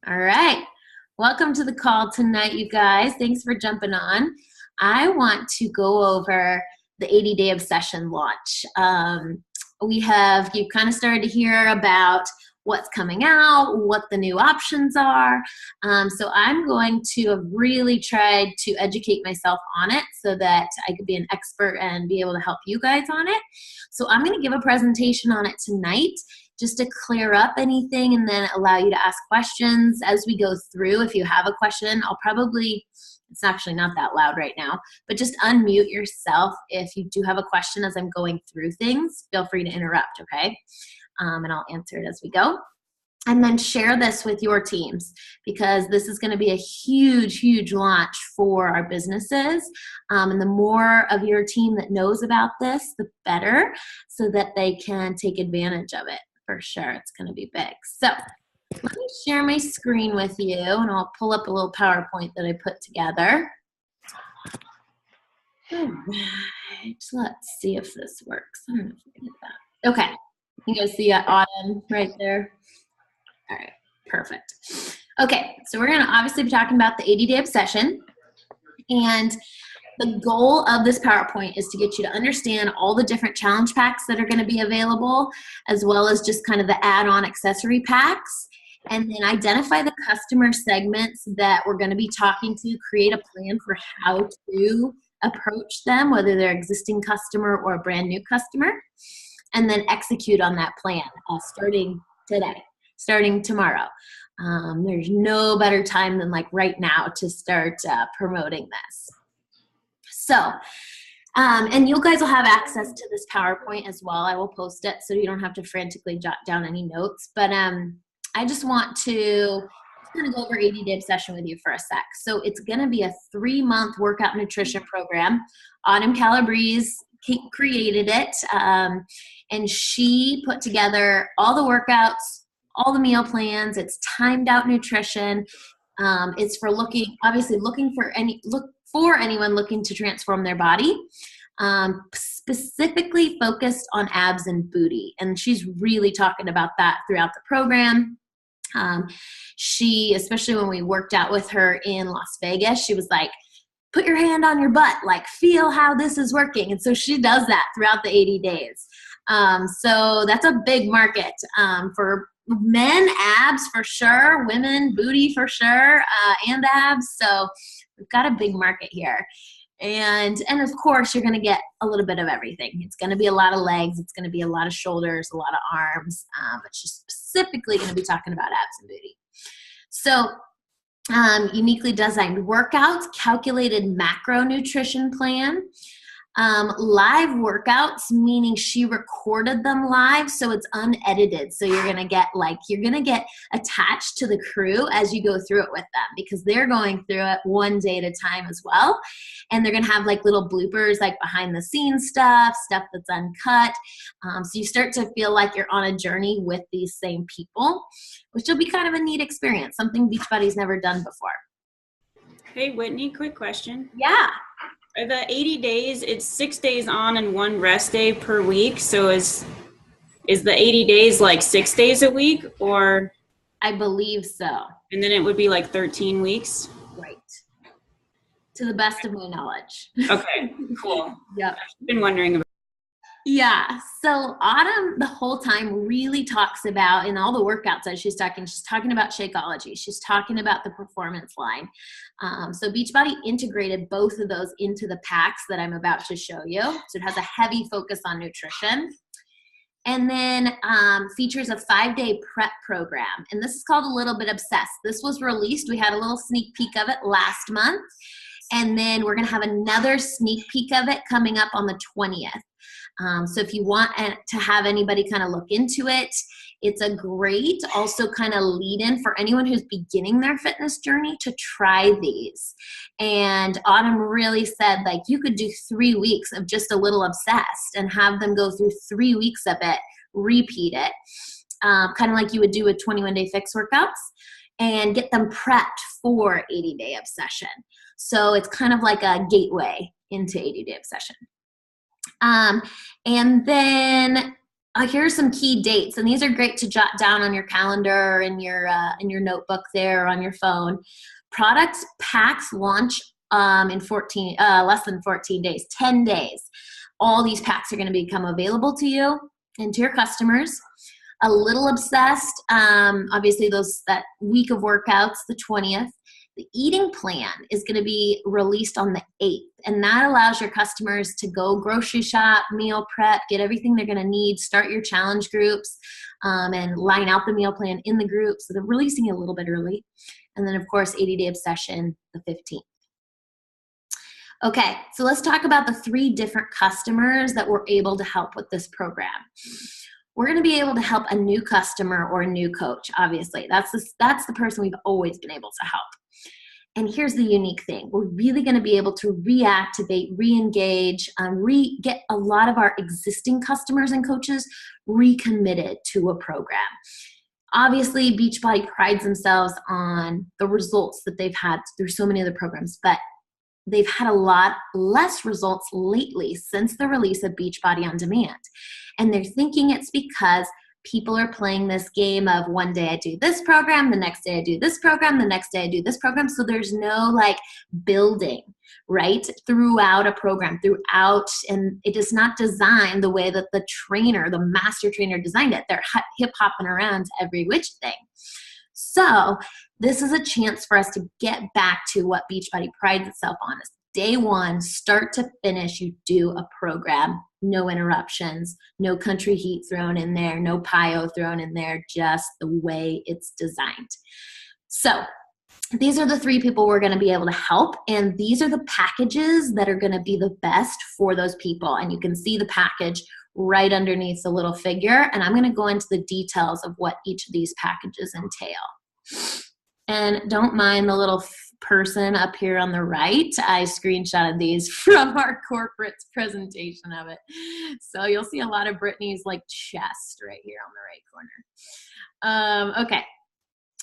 All right. Welcome to the call tonight, you guys. Thanks for jumping on. I want to go over the 80-day obsession launch. You've kind of started to hear about what's coming out, what the new options are. So I'm going to have really tried to educate myself on it so that I could be an expert and be able to help you guys on it. So I'm going to give a presentation on it tonight just to clear up anything and then allow you to ask questions as we go through. If you have a question, it's actually not that loud right now, but just unmute yourself if you do have a question as I'm going through things. Feel free to interrupt, okay? And I'll answer it as we go. And then share this with your teams because this is going to be a huge, huge launch for our businesses. And the more of your team that knows about this, the better, so that they can take advantage of it. For sure, it's going to be big. So let me share my screen with you, and I'll pull up a little PowerPoint that I put together. All right, let's see if this works. I don't know if we can do that. Okay, you guys see Autumn right there? All right, perfect. Okay, so we're going to obviously be talking about the 80-day obsession, and the goal of this PowerPoint is to get you to understand all the different challenge packs that are going to be available, as well as just kind of the add-on accessory packs, and then identify the customer segments that we're going to be talking to, create a plan for how to approach them, whether they're existing customer or a brand new customer, and then execute on that plan starting today, starting tomorrow. There's no better time than like right now to start promoting this. So, and you guys will have access to this PowerPoint as well. I will post it so you don't have to frantically jot down any notes. But I just want to kind of go over 80-day obsession with you for a sec. So it's going to be a 3-month workout nutrition program. Autumn Calabrese created it, and she put together all the workouts, all the meal plans. It's timed out nutrition. It's for looking for anyone looking to transform their body, specifically focused on abs and booty. And she's really talking about that throughout the program. She, especially when we worked out with her in Las Vegas, she was like, put your hand on your butt, like feel how this is working. And so she does that throughout the 80 days. So that's a big market for men, abs for sure, women, booty for sure, and abs. So we've got a big market here. And of course, you're going to get a little bit of everything. It's going to be a lot of legs. It's going to be a lot of shoulders, a lot of arms. But she's specifically going to be talking about abs and booty. So uniquely designed workouts, calculated macronutrition plan, live workouts, meaning she recorded them live, so it's unedited. So you're gonna get attached to the crew as you go through it with them, because they're going through it one day at a time as well. And they're gonna have like little bloopers, like behind the scenes stuff that's uncut. So you start to feel like you're on a journey with these same people, which will be kind of a neat experience, something Beachbody's never done before. Hey, Whitney, quick question. Yeah. The 80 days, it's 6 days on and 1 rest day per week. So is the 80 days like 6 days a week, or? I believe so. And then it would be like 13 weeks? Right. To the best of my knowledge. Okay, cool. Yep. I've been wondering about. Yeah, so Autumn the whole time really talks about, in all the workouts that she's talking about Shakeology. She's talking about the performance line. So Beachbody integrated both of those into the packs that I'm about to show you. So it has a heavy focus on nutrition. And then features a 5-day prep program. And this is called A Little Bit Obsessed. This was released. We had a little sneak peek of it last month. And then we're going to have another sneak peek of it coming up on the 20th. So if you want to have anybody kind of look into it, it's a great also kind of lead in for anyone who's beginning their fitness journey to try these. And Autumn really said, like, you could do 3 weeks of just a little obsessed and have them go through 3 weeks of it, repeat it, kind of like you would do with 21-day fix workouts, and get them prepped for 80-day obsession. So it's kind of like a gateway into 80-day obsession. And then here are some key dates, and these are great to jot down on your calendar or in your notebook there or on your phone. Product packs launch in less than 14 days, 10 days. All these packs are going to become available to you and to your customers. A Little Obsessed, obviously that week of workouts, the 20th. The eating plan is going to be released on the 8th, and that allows your customers to go grocery shop, meal prep, get everything they're going to need, start your challenge groups, and line out the meal plan in the group. So they're releasing it a little bit early. And then, of course, 80-Day Obsession, the 15th. Okay, so let's talk about the 3 different customers that we're able to help with this program. We're going to be able to help a new customer or a new coach, obviously. That's the person we've always been able to help. And here's the unique thing. We're really going to be able to reactivate, re-engage, get a lot of our existing customers and coaches recommitted to a program. Obviously, Beachbody prides themselves on the results that they've had through so many of the programs, but they've had a lot less results lately since the release of Beachbody On Demand. And they're thinking it's because people are playing this game of one day I do this program, the next day I do this program, the next day I do this program. So there's no building, right, throughout a program, and it is not designed the way that the master trainer designed it. They're hip-hopping around every which thing. So this is a chance for us to get back to what Beachbody prides itself on. Is day one, start to finish, you do a program, no interruptions, no country heat thrown in there, no PIO thrown in there, just the way it's designed. So these are the 3 people we're going to be able to help, and these are the packages that are going to be the best for those people. And you can see the package right underneath the little figure, and I'm going to go into the details of what each of these packages entail. And don't mind the little person up here on the right. I screenshotted these from our corporate presentation of it. So you'll see a lot of Brittany's chest right here on the right corner. Okay.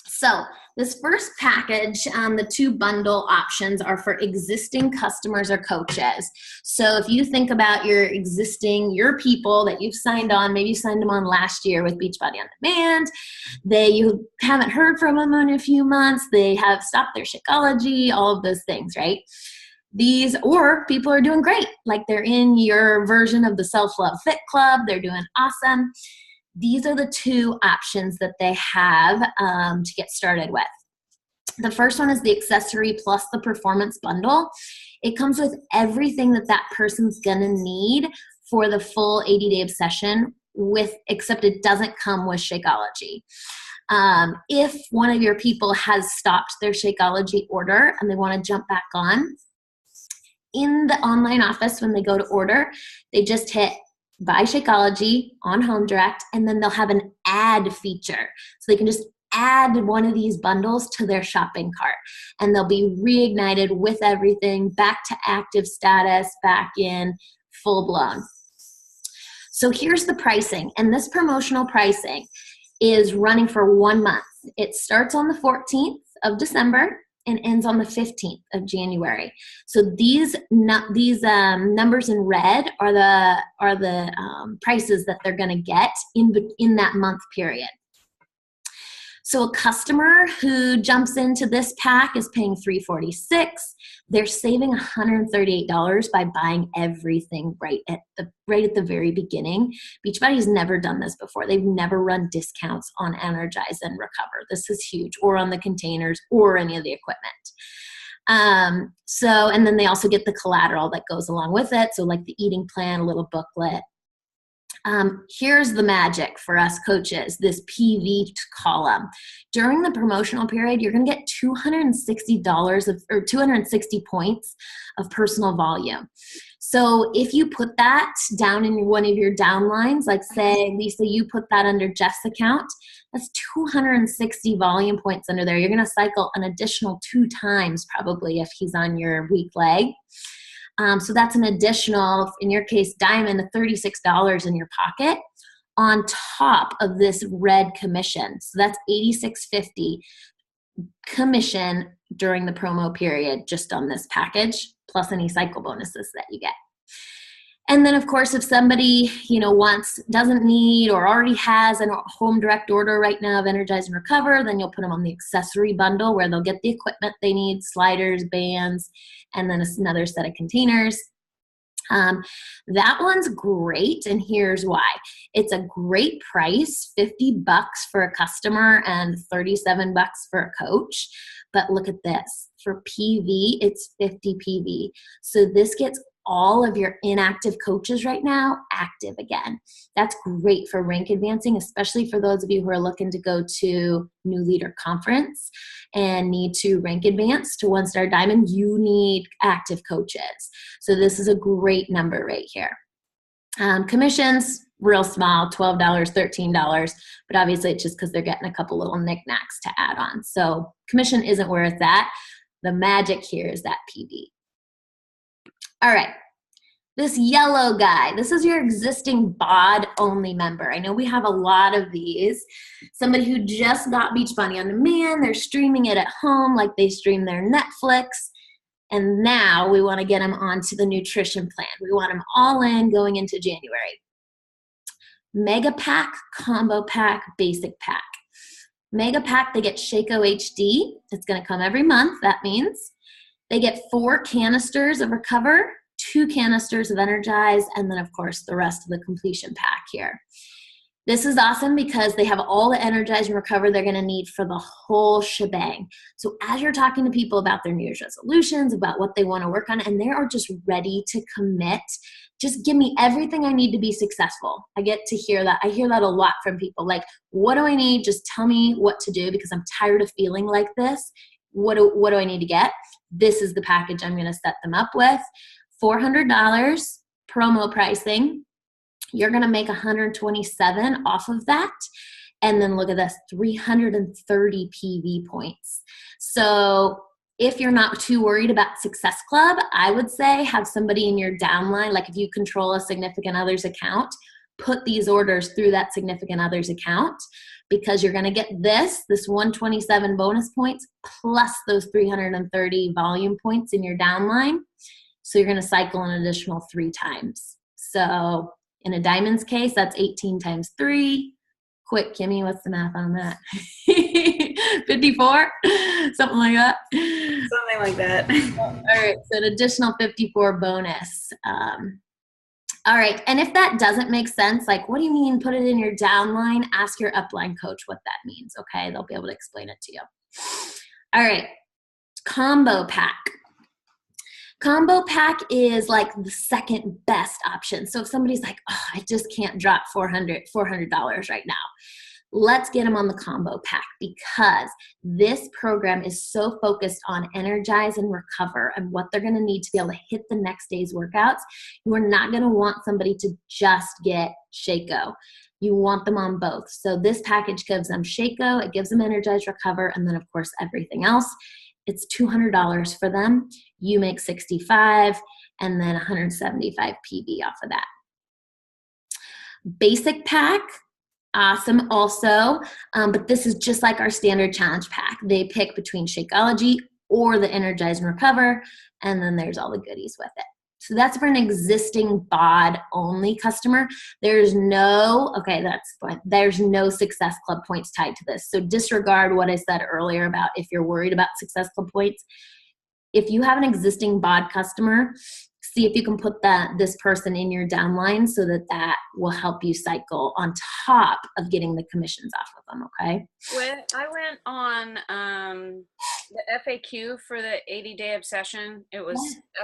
So this first package, the 2 bundle options are for existing customers or coaches. So if you think about your people that you've signed on, maybe you signed them on last year with Beachbody On Demand, you haven't heard from them in a few months, they have stopped their Shakeology, all of those things, right? Or people are doing great, they're in your version of the Self-Love Fit Club, they're doing awesome. These are the 2 options that they have to get started with. The first one is the accessory plus the performance bundle. It comes with everything that person's going to need for the full 80-Day Obsession, except it doesn't come with Shakeology. If one of your people has stopped their Shakeology order and they want to jump back on, in the online office when they go to order, they just hit Buy Shakeology on Home Direct, and then they'll have an add feature. So they can just add one of these bundles to their shopping cart, and they'll be reignited with everything back to active status, back in full blown. So here's the pricing, and this promotional pricing is running for 1 month. It starts on the 14th of December and ends on the 15th of January. So these numbers in red are the prices that they're going to get in that month period. So a customer who jumps into this pack is paying $346. They're saving $138 by buying everything right at the very beginning. Beachbody's never done this before. They've never run discounts on Energize and Recover. This is huge, or on the containers or any of the equipment. And then they also get the collateral that goes along with it. So the eating plan, a little booklet. Here's the magic for us coaches, this PV column. During the promotional period, you're going to get $260 points of personal volume. So if you put that down in one of your downlines, say, Lisa, you put that under Jeff's account, that's 260 volume points under there. You're going to cycle an additional 2 times probably if he's on your weak leg. So that's an additional, in your case, diamond, $36 in your pocket on top of this red commission. So that's $86.50 commission during the promo period just on this package, plus any cycle bonuses that you get. And then, of course, if somebody, doesn't need or already has a home direct order right now of Energize and Recover, then you'll put them on the accessory bundle where they'll get the equipment they need, sliders, bands, and then another set of containers. That one's great, and here's why. It's a great price, $50 for a customer and $37 for a coach. But look at this. For PV, it's 50 PV. So this gets all of your inactive coaches right now active again. That's great for rank advancing, especially for those of you who are looking to go to New Leader Conference and need to rank advance to 1-star diamond. You need active coaches. So this is a great number right here. Commissions, real small, $12, $13, but obviously it's just because they're getting a couple little knickknacks to add on. So commission isn't where it's at. The magic here is that PV. All right, this yellow guy, this is your existing BOD only member. I know we have a lot of these. Somebody who just got Beachbody On Demand, they're streaming it at home like they stream their Netflix, and now we want to get them onto the nutrition plan. We want them all in going into January. Mega Pack, Combo Pack, Basic Pack. Mega Pack, they get Shaco HD. It's going to come every month. That means they get 4 canisters of Recover, 2 canisters of Energize, and then, of course, the rest of the completion pack here. This is awesome because they have all the Energize and Recover they're going to need for the whole shebang. So as you're talking to people about their New Year's resolutions, about what they want to work on, and they are just ready to commit, just give me everything I need to be successful. I get to hear that. I hear that a lot from people. Like, what do I need? Just tell me what to do because I'm tired of feeling like this. What do I need to get? This is the package I'm going to set them up with. $400 promo pricing. You're going to make $127 off of that. And then look at this, 330 PV points. So if you're not too worried about Success Club, I would say have somebody in your downline, like if you control a significant other's account, put these orders through that significant other's account because you're going to get this 127 bonus points plus those 330 volume points in your downline. So you're going to cycle an additional 3 times. So in a diamond's case, that's 18 times 3. Quick, Kimmy, what's the math on that? 54? Something like that? Something like that. All right, so an additional 54 bonus. All right, and if that doesn't make sense, like, what do you mean put it in your downline? Ask your upline coach what that means, okay? They'll be able to explain it to you. All right, combo pack. Combo pack is like the second best option. So if somebody's like, oh, I just can't drop $400 right now, let's get them on the combo pack because this program is so focused on Energize and Recover and what they're going to need to be able to hit the next day's workouts. You are not going to want somebody to just get Shaco. You want them on both. So this package gives them Shaco, it gives them Energize, Recover, and then of course everything else. It's $200 for them. You make $65 and then $175 PV off of that. Basic pack, awesome also, but this is just like our standard challenge pack. They pick between Shakeology or the Energize and Recover, and then there's all the goodies with it. So that's for an existing BOD only customer. There's no Success Club points tied to this. So disregard what I said earlier about if you're worried about Success Club points. If you have an existing BOD customer, see if you can put this person in your downline so that will help you cycle on top of getting the commissions off of them, okay? When I went on the FAQ for the 80-day obsession, it was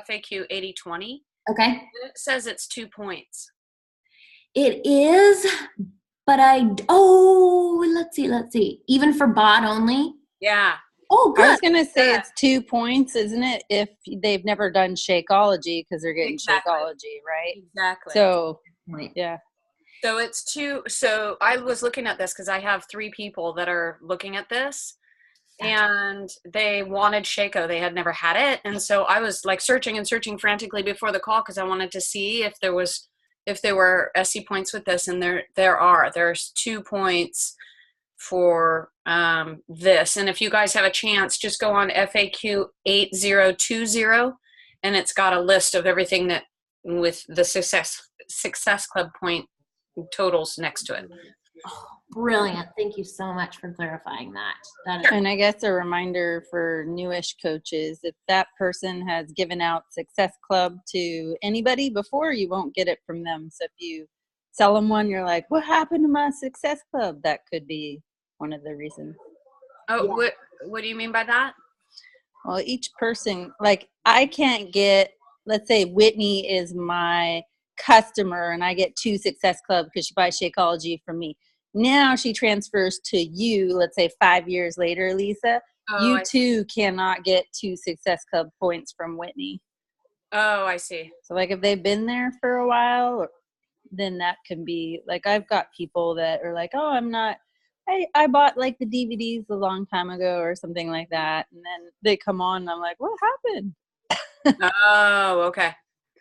FAQ 8020. Okay. It says it's 2 points. It is, but let's see. Even for BOD only? Yeah. Oh, good. I was going to say it's 2 points, isn't it? If they've never done Shakeology because they're getting Shakeology, right? Exactly. So, yeah. So it's 2. So I was looking at this because I have 3 people that are looking at this. And they wanted Shaco. They had never had it. And so I was like searching frantically before the call because I wanted to see if there were SC points with this. And there's 2 points for this. And if you guys have a chance, just go on FAQ 8020 and it's got a list of everything that with the success club point totals next to it. Oh, brilliant. Thank you so much for clarifying that. That is And I guess a reminder for newish coaches, if that person has given out Success Club to anybody before, you won't get it from them. So if you sell them one, you're like, what happened to my Success Club? That could be one of the reasons. Oh, Yeah. what do you mean by that? Well, each person, like I can't get, let's say Whitney is my customer and I get 2 Success Club because she buys Shakeology from me. Now she transfers to you, let's say 5 years later, Lisa. Oh, You too cannot get 2 Success Club points from Whitney. Oh, I see. So like if they've been there for a while, then that can be like, I've got people that are like, oh, I bought like the DVDs a long time ago or something like that. And then they come on and I'm like, what happened? Oh, okay.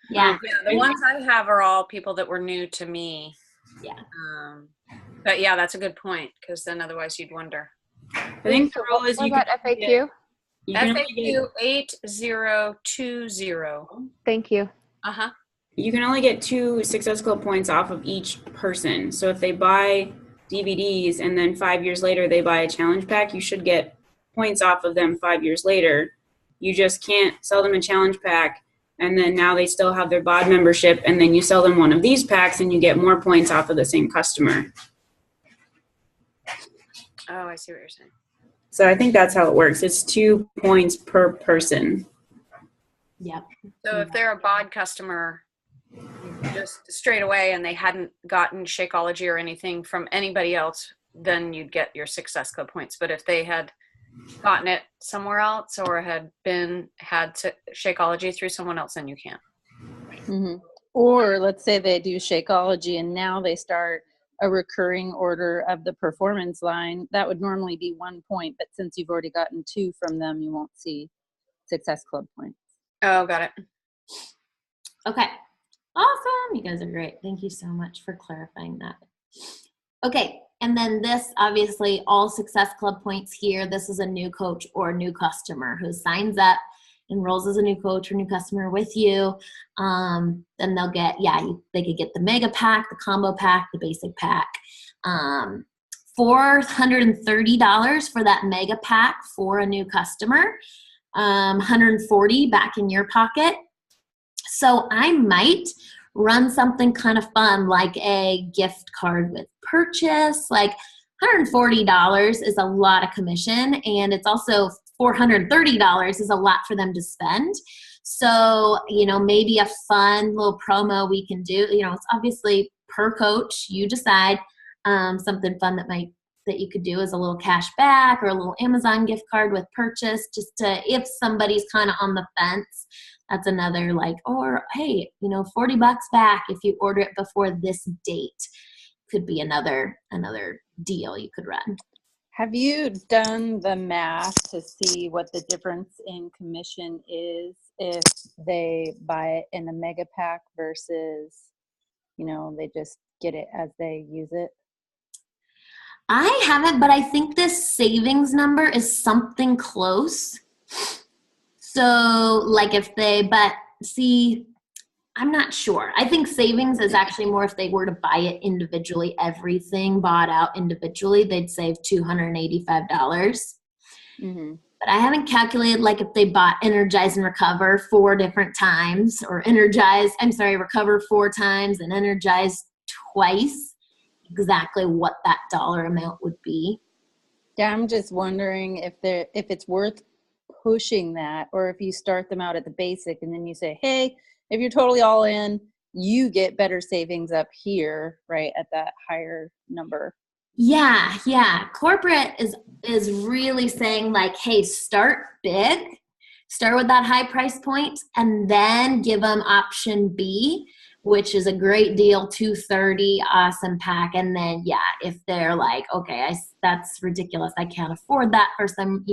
Yeah. Yeah, the ones I have are all people that were new to me. Yeah. But yeah, that's a good point, because then otherwise you'd wonder. I think the rule is What you about can FAQ? you can only FAQ get 8020. Thank you. Uh-huh. you can only get 2 Success Club points off of each person. So if they buy DVDs and then 5 years later they buy a challenge pack, you should get points off of them 5 years later. You just can't sell them a challenge pack and then now they still have their BOD membership and then you sell them one of these packs and you get more points off of the same customer. Oh, I see what you're saying. So I think that's how it works. It's 2 points per person. Yep. So if they're a BOD customer just straight away and they hadn't gotten Shakeology or anything from anybody else, then you'd get your Success Club points. But if they had gotten it somewhere else or had Shakeology through someone else, then you can't. Mm-hmm. Or let's say they do Shakeology and now they start a recurring order of the performance line. That would normally be 1 point, but since you've already gotten 2 from them, you won't see Success Club points. Oh, got it. Okay. Awesome. You guys are great. Thank you so much for clarifying that. Okay. And then this, obviously, all Success Club points here. This is a new coach or new customer who signs up, enrolls as a new coach or new customer with you. Then they'll get, they could get the mega pack, the combo pack, the basic pack. $430 for that mega pack for a new customer. $140 back in your pocket. So I might run something kind of fun like a gift card with purchase. Like $140 is a lot of commission, and it's also $430 is a lot for them to spend. So, maybe a fun little promo we can do. It's obviously per coach. You decide something fun that you could do as a little cash back or a little Amazon gift card with purchase, just to, if somebody's kind of on the fence, that's another or hey, $40 back if you order it before this date could be another deal you could run. Have you done the math to see what the difference in commission is if they buy it in a mega pack versus, they just get it as they use it? I haven't, but I think this savings number is something close. So I'm not sure. I think savings is actually more if they were to buy it individually, everything bought out individually, they'd save $285. Mm-hmm. But I haven't calculated if they bought Energize and Recover 4 different times, or Recover 4 times and Energize twice, exactly what that dollar amount would be. Yeah, I'm just wondering if it's worth pushing that, or if you start them out at the basic and then you say, hey, if you're totally all in, you get better savings up here, right, at that higher number. Yeah. Corporate is really saying hey, start big, start with that high price point, and then give them option B, which is a great deal, $230, awesome pack. And then, if they're okay, that's ridiculous, I can't afford that for some,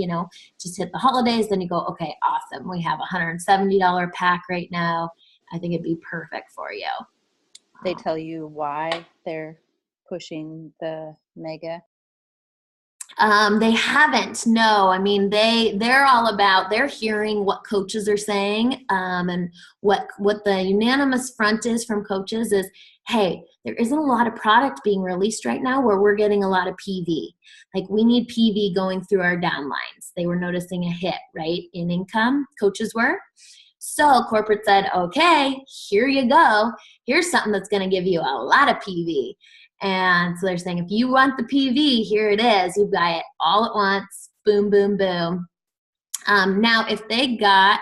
just hit the holidays, then you go, okay, awesome, we have a $170 pack right now. I think it'd be perfect for you. They tell you why they're pushing the mega? They haven't. No, I mean they're all about. They're hearing what coaches are saying, and what the unanimous front is from coaches is, hey, there isn't a lot of product being released right now where we're getting a lot of PV. Like we need PV going through our downlines. They were noticing a hit, right, in income. Coaches were. So corporate said, okay, here you go. Here's something that's going to give you a lot of PV. And so they're saying, if you want the PV, here it is. You buy it all at once. Boom, boom, boom. Now, if they got,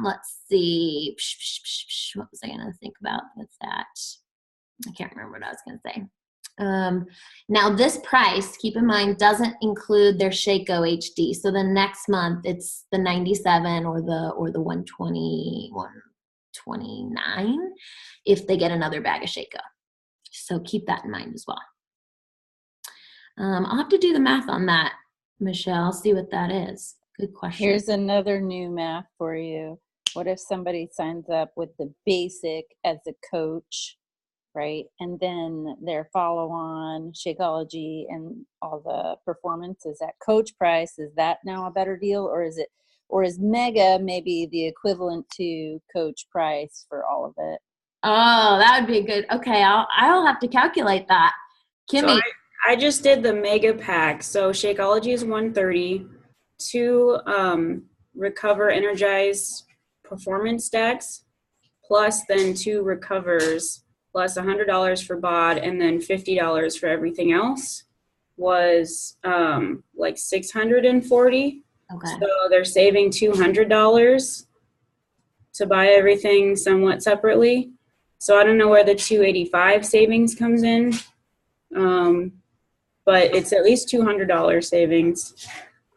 let's see, what was I going to think about with that? I can't remember what I was going to say. Now, this price, keep in mind, doesn't include their Shaco HD. So the next month, it's the 97 or the 120, 129 if they get another bag of Shaco. So keep that in mind as well. I'll have to do the math on that, Michelle, see what that is. Good question. Here's another new math for you. What if somebody signs up with the basic as a coach, right? And then their follow-on, Shakeology, and all the performance is at coach price. Is that now a better deal, or is Mega maybe the equivalent to coach price for all of it? Oh, that would be good. Okay, I'll have to calculate that. Kimmy. So I just did the mega pack. So Shakeology is $130. 2 Recover Energize performance stacks, plus then 2 recovers, plus $100 for BOD, and then $50 for everything else was like $640. Okay. So they're saving $200 to buy everything somewhat separately. So I don't know where the $285 savings comes in, but it's at least $200 savings.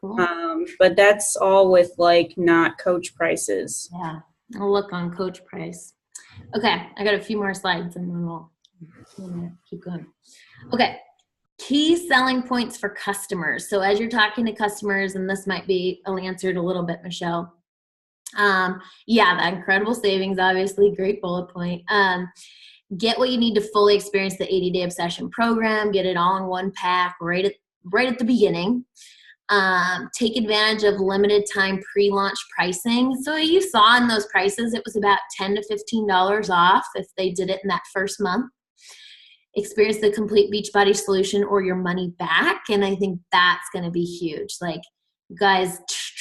Cool. But that's all with like not coach prices. Yeah, I'll look on coach price. Okay, I got a few more slides and then we'll keep going. Okay, key selling points for customers. So as you're talking to customers, and this might be answered a little bit, Michelle. Yeah, the incredible savings, obviously, great bullet point. Get what you need to fully experience the 80-day obsession program. Get it all in one pack right at the beginning. Take advantage of limited time pre-launch pricing. So you saw in those prices, it was about $10 to $15 off if they did it in that first month. Experience the complete Beachbody solution or your money back. And I think that's going to be huge. Like, guys,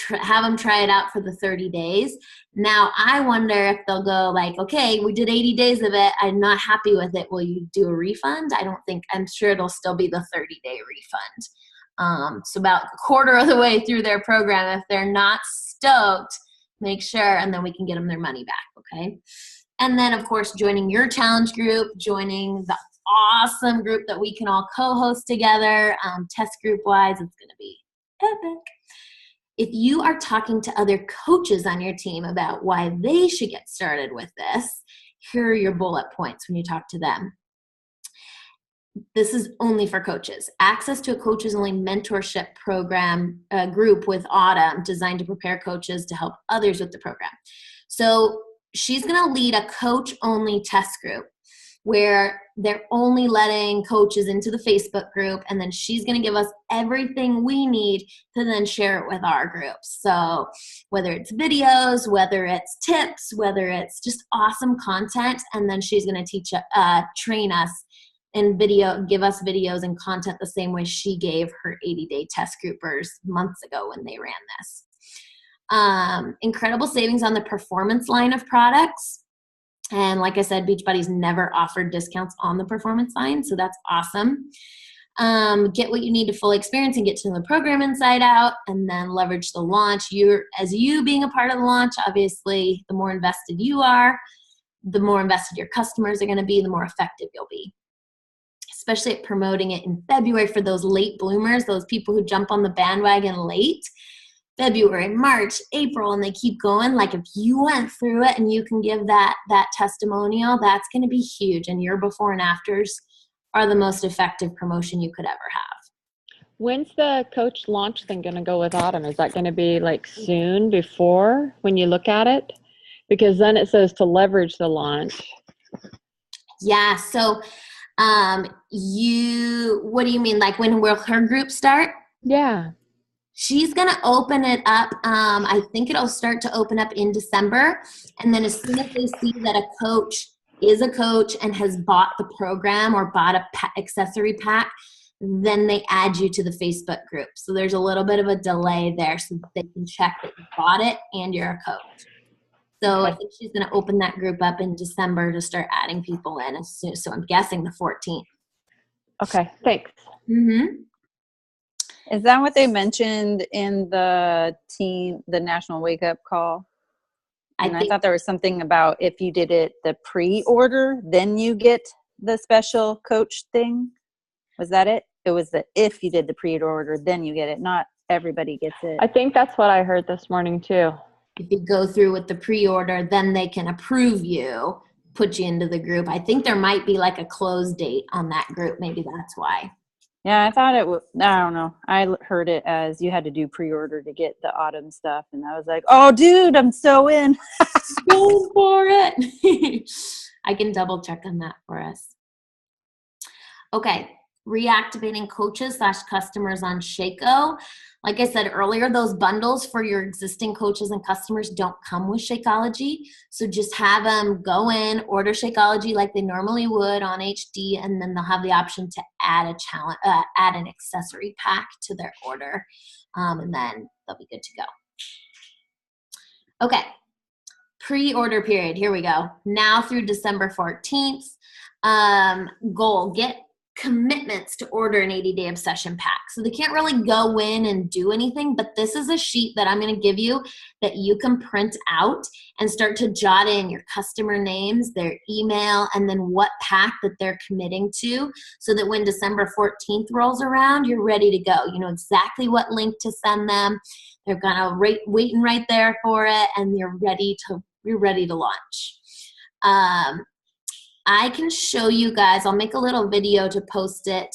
have them try it out for the 30 days. Now, I wonder if they'll go like, okay, we did 80 days of it. I'm not happy with it. Will you do a refund? I'm sure it'll still be the 30-day refund. So about a quarter of the way through their program, if they're not stoked, make sure, and then we can get them their money back, okay? And then, of course, joining your challenge group, joining the awesome group that we can all co-host together, test group-wise, it's going to be epic. If you are talking to other coaches on your team about why they should get started with this, here are your bullet points when you talk to them. This is only for coaches. Access to a coaches-only mentorship program group with Autumn designed to prepare coaches to help others with the program. So she's going to lead a coach-only test group where they're only letting coaches into the Facebook group, and then she's going to give us everything we need to then share it with our groups. So whether it's videos, whether it's tips, whether it's just awesome content, and then she's going to train us and give us videos and content the same way she gave her 80-day test groupers months ago when they ran this. Incredible savings on the performance line of products. And like I said, Beachbody's never offered discounts on the performance line, so that's awesome. Get what you need to fully experience and get to know the program inside out, and then leverage the launch. As you being a part of the launch, obviously, the more invested you are, the more invested your customers are going to be, the more effective you'll be. Especially at promoting it in February for those late bloomers, those people who jump on the bandwagon late. February, March, April, and they keep going. Like if you went through it and you can give that testimonial, that's going to be huge. And your before and afters are the most effective promotion you could ever have. When's the coach launch thing going to go with Autumn? Is that going to be like soon before when you look at it? Because then it says to leverage the launch. Yeah. So What do you mean? Like when will her group start? Yeah. She's going to open it up. I think it'll start to open up in December. And then as soon as they see that a coach is a coach and has bought the program or bought a accessory pack, then they add you to the Facebook group. So there's a little bit of a delay there so that they can check that you bought it and you're a coach. So I think she's going to open that group up in December to start adding people in as soon. So I'm guessing the 14th. Okay, thanks. Mm-hmm. Is that what they mentioned in the National Wake Up Call? And I thought there was something about if you did it the pre-order, then you get the special coach thing. Was that it? It was if you did the pre-order, then you get it. Not everybody gets it. I think that's what I heard this morning too. If you go through with the pre-order, then they can approve you, put you into the group. I think there might be like a close date on that group. Maybe that's why. Yeah, I thought it was, I don't know. I heard it as you had to do pre-order to get the autumn stuff. And I was like, oh, dude, I'm so in. Go for it. I can double check on that for us. Okay, reactivating coaches / customers on Shaco. Like I said earlier, those bundles for your existing coaches and customers don't come with Shakeology. So just have them go in, order Shakeology like they normally would on HD, and then they'll have the option to add add an accessory pack to their order, and then they'll be good to go. Okay, pre-order period. Here we go. Now through December 14th. Goal: get commitments to order an 80-day obsession pack. So they can't really go in and do anything, but this is a sheet that I'm going to give you that you can print out and start to jot in your customer names, their email, and then what pack that they're committing to, so that when December 14th rolls around, you're ready to go. You know exactly what link to send them. They're gonna waiting right there for it, and you're ready to launch. I can show you guys, I'll make a little video to post it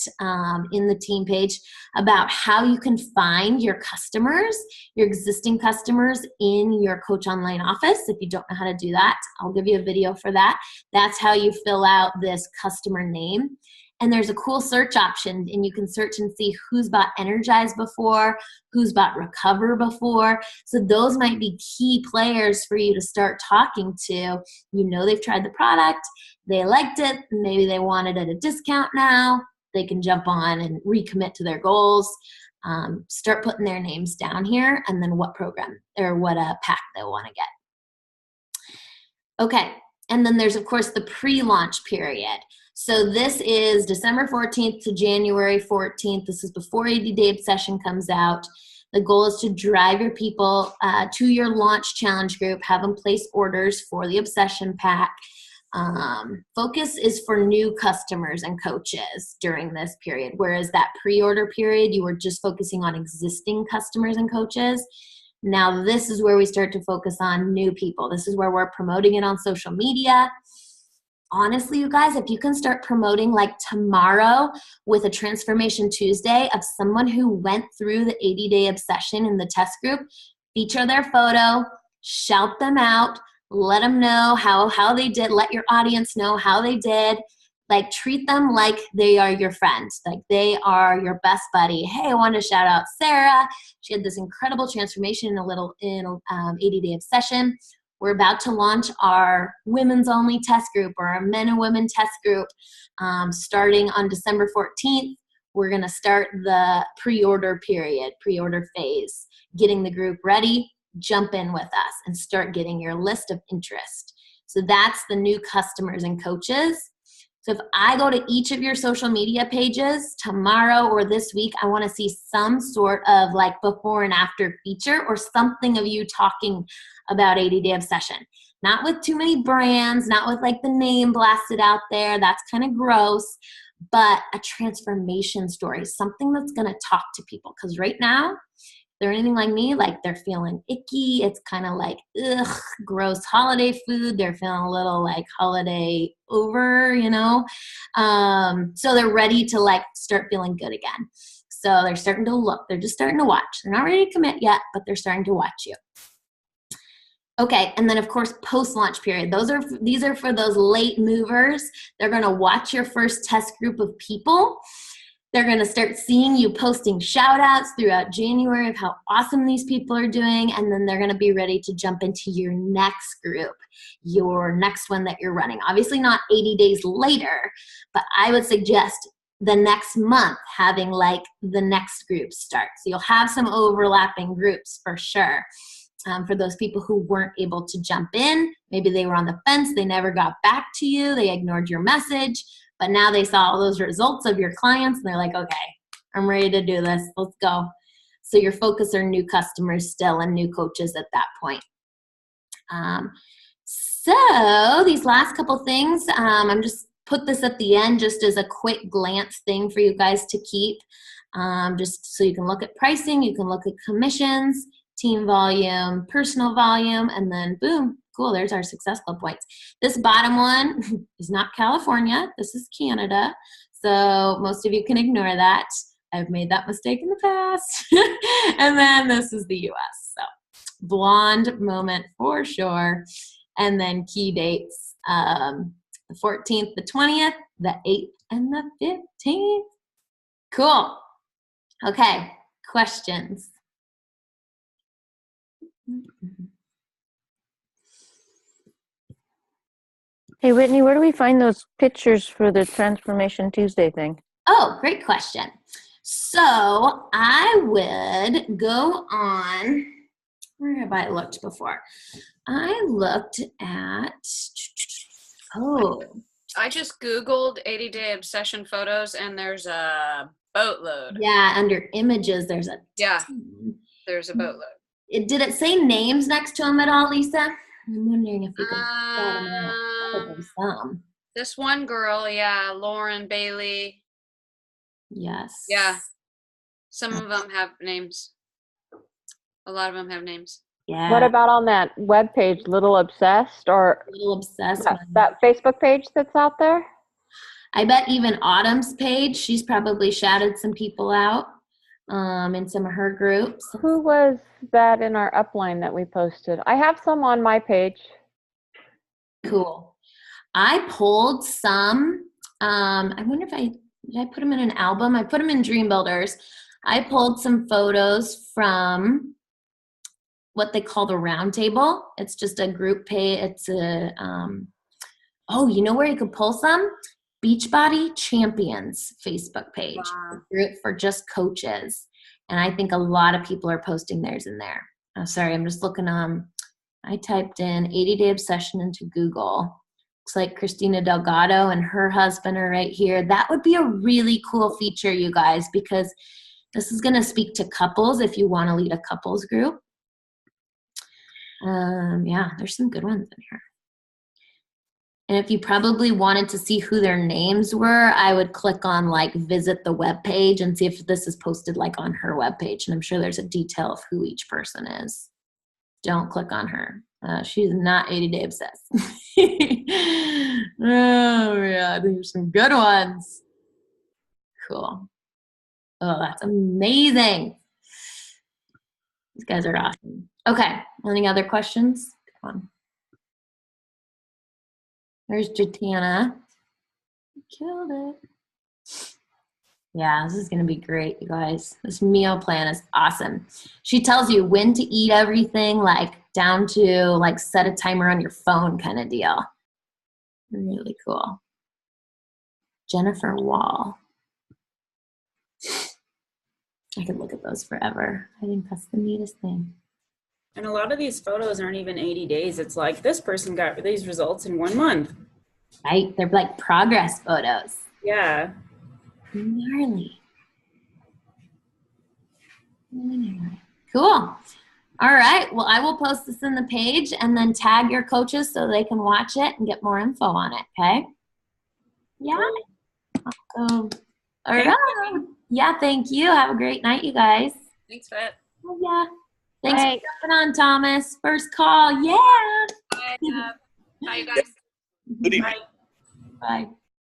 in the team page about how you can find your customers, your existing customers in your Coach Online office. If you don't know how to do that, I'll give you a video for that. That's how you fill out this customer name. And there's a cool search option, and you can search and see who's bought Energize before, who's bought Recover before. So those might be key players for you to start talking to. You know they've tried the product, they liked it, maybe they want it at a discount now. They can jump on and recommit to their goals. Start putting their names down here, and then what program or what pack they want to get. Okay, and then there's, of course, the pre-launch period. So this is December 14th to January 14th. This is before 80-Day Obsession comes out. The goal is to drive your people to your launch challenge group, have them place orders for the Obsession Pack. Focus is for new customers and coaches during this period, whereas that pre-order period, you were just focusing on existing customers and coaches. Now this is where we start to focus on new people. This is where we're promoting it on social media. Honestly, you guys, if you can start promoting like tomorrow with a Transformation Tuesday of someone who went through the 80-Day Obsession in the test group, feature their photo, shout them out, let them know how they did, let your audience know how they did. Like, treat them like they are your friends, like they are your best buddy. Hey, I want to shout out Sarah. She had this incredible transformation in 80-Day Obsession. We're about to launch our women's only test group, or our men and women test group, starting on December 14th. We're going to start the pre-order period, pre-order phase, getting the group ready. Jump in with us and start getting your list of interest. So that's the new customers and coaches. So if I go to each of your social media pages tomorrow or this week, I want to see some sort of like before and after feature, or something of you talking about 80-Day Obsession. Not with too many brands, not with like the name blasted out there. That's kind of gross. But a transformation story, something that's going to talk to people. Because right now, if they're anything like me, like they're feeling icky. It's kind of like, ugh, gross holiday food. They're feeling a little like holiday over, you know. So they're ready to like start feeling good again. So they're starting to look. They're just starting to watch. They're not ready to commit yet, but they're starting to watch you. Okay, and then of course post-launch period. These are for those late movers. They're going to watch your first test group of people. They're going to start seeing you posting shout outs throughout January of how awesome these people are doing, and then they're going to be ready to jump into your next group, your next one that you're running. Obviously not 80 days later, but I would suggest the next month having like the next group start. So you'll have some overlapping groups for sure. For those people who weren't able to jump in, maybe they were on the fence, they never got back to you, they ignored your message, but now they saw all those results of your clients and they're like, okay, I'm ready to do this, let's go. So your focus are new customers still and new coaches at that point. So these last couple things, I'm just put this at the end just as a quick glance thing for you guys to keep, just so you can look at pricing, you can look at commissions, team volume, personal volume, and then boom, cool, there's our Success Club points. This bottom one is not California, this is Canada, so most of you can ignore that. I've made that mistake in the past. And then this is the US, so blonde moment for sure. And then key dates, the 14th, the 20th, the 8th, and the 15th. Cool. Okay, questions? Hey, Whitney, where do we find those pictures for the Transformation Tuesday thing? Oh, great question. So I would go on, where have I looked before? I looked at, I just Googled 80-day obsession photos and there's a boatload. yeah, under images, there's a There's a boatload. Did it say names next to them at all, Lisa? I'm wondering if you can shout them out. Probably some. This one girl, yeah, Lauren Bailey. Yes. Yeah. Some of them have names. A lot of them have names. Yeah. What about on that web page, Little Obsessed, or Little Obsessed? that Facebook page that's out there? I bet even Autumn's page, she's probably shouted some people out in some of her groups. Who was that in our upline that we posted? I have some on my page. Cool. I pulled some. I wonder if did I put them in an album? I put them in DreamBuilders. I pulled some photos from what they call the roundtable. It's just a group page. It's a, oh, you know where you could pull some? Beachbody Champions Facebook page. Wow. A group for just coaches. And I think a lot of people are posting theirs in there. Oh, sorry, I'm just looking I typed in 80-day obsession into Google. Looks like Christina Delgado and her husband are right here. That would be a really cool feature, you guys, because this is going to speak to couples if you want to lead a couples group. Yeah, there's some good ones in here. And if you probably wanted to see who their names were, I would click on like visit the web page and see if this is posted like on her web page. And I'm sure there's a detail of who each person is. Don't click on her. She's not 80-day obsessed. Oh yeah, there's some good ones. Cool. Oh, that's amazing. These guys are awesome. Okay, any other questions? Come on. There's Jatana. Killed it. Yeah, this is going to be great, you guys. This meal plan is awesome. She tells you when to eat everything, like down to like set a timer on your phone kind of deal. Really cool. Jennifer Wall. I could look at those forever. I think that's the neatest thing. And a lot of these photos aren't even 80 days. It's like this person got these results in 1 month. Right? They're like progress photos. Yeah. Gnarly. Cool. All right. Well, I will post this in the page and then tag your coaches so they can watch it and get more info on it. Okay? Yeah. Awesome. All right. Yeah, thank you. Have a great night, you guys. Thanks, Vet. Oh, yeah. Thanks for jumping on, Thomas. First call. Yeah. Bye, you guys. Good evening. Bye. Bye.